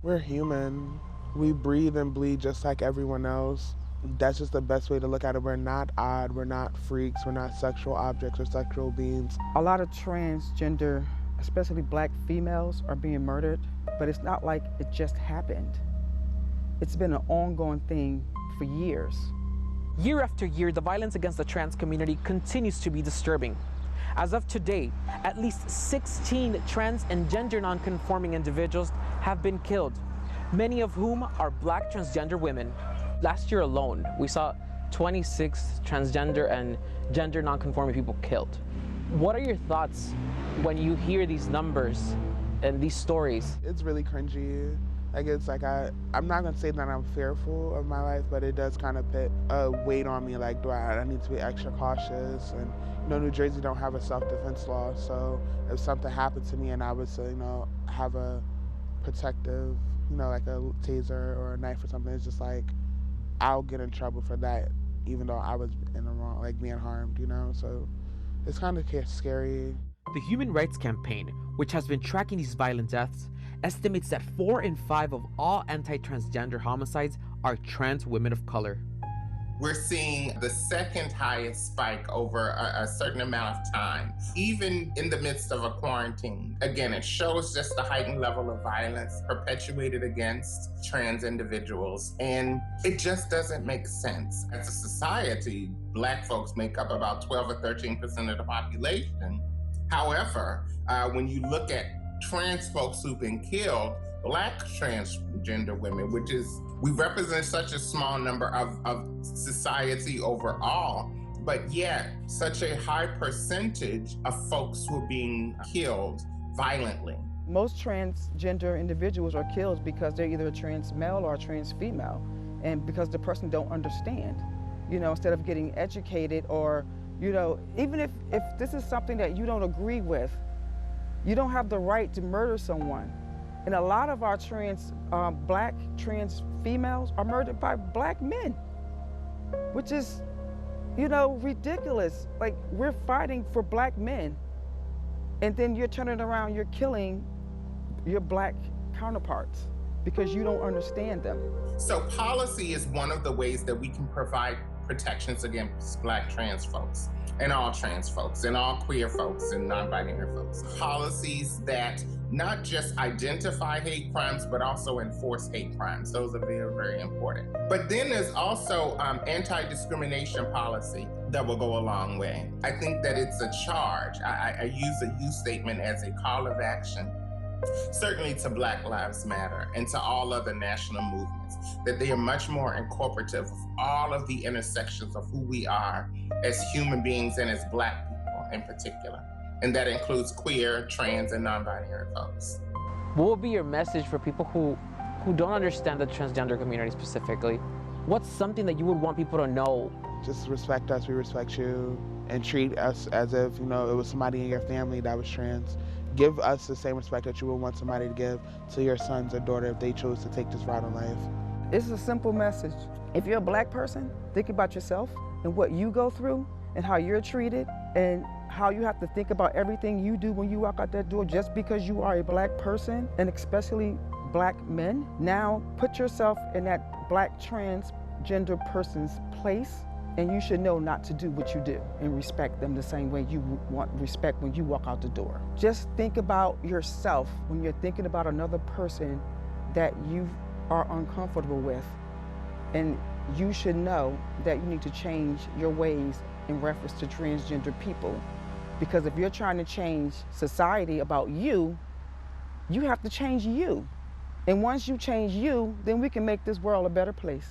We're human. We breathe and bleed just like everyone else. That's just the best way to look at it. We're not odd, we're not freaks, we're not sexual objects or sexual beings. A lot of transgender, especially black females, are being murdered, but it's not like it just happened. It's been an ongoing thing for years. Year after year, the violence against the trans community continues to be disturbing. As of today, at least 16 trans and gender non-conforming individuals have been killed, many of whom are black transgender women. Last year alone, we saw 26 transgender and gender non-conforming people killed. What are your thoughts when you hear these numbers and these stories? It's really cringy. It's like I'm not gonna say that I'm fearful of my life, but it does kind of put a weight on me. Like, I need to be extra cautious. And New Jersey don't have a self-defense law, so if something happened to me and I was to have a protective, like a taser or a knife or something, it's just like I'll get in trouble for that, even though I was in the wrong, like being harmed. So it's kind of scary. The Human Rights Campaign, which has been tracking these violent deaths, estimates that 4 in 5 of all anti-transgender homicides are trans women of color. We're seeing the second highest spike over a certain amount of time, even in the midst of a quarantine. Again, it shows just the heightened level of violence perpetuated against trans individuals, and it just doesn't make sense. As a society, Black folks make up about 12 or 13% of the population. However, when you look at trans folks who've been killed, Black transgender women, we represent such a small number of society overall, but yet such a high percentage of folks who are being killed violently. Most transgender individuals are killed because they're either a trans male or a trans female, and because the person don't understand. Instead of getting educated, or even if this is something that you don't agree with, you don't have the right to murder someone. And a lot of our black trans females are murdered by black men, which is, ridiculous. Like, we're fighting for black men, and then you're turning around, you're killing your black counterparts because you don't understand them. So policy is one of the ways that we can provide protections against Black trans folks, and all trans folks, and all queer folks, and non-binary folks. Policies that not just identify hate crimes, but also enforce hate crimes. Those are very, very important. But then there's also anti-discrimination policy that will go a long way. I think that it's a charge. I use a you statement as a call of action, certainly to Black Lives Matter and to all other national movements, that they are much more incorporative of all of the intersections of who we are as human beings and as Black people in particular. And that includes queer, trans, and non-binary folks. What would be your message for people who don't understand the transgender community specifically? What's something that you would want people to know? Just respect us, we respect you, and treat us as if, it was somebody in your family that was trans. Give us the same respect that you would want somebody to give to your sons or daughter if they chose to take this route in life. It's a simple message. If you're a Black person, think about yourself and what you go through and how you're treated, and how you have to think about everything you do when you walk out that door just because you are a Black person, and especially Black men. Now put yourself in that Black transgender person's place, and you should know not to do what you do and respect them the same way you want respect when you walk out the door. Just think about yourself when you're thinking about another person that you are uncomfortable with, and you should know that you need to change your ways in reference to transgender people. Because if you're trying to change society about you, you have to change you. And once you change you, then we can make this world a better place.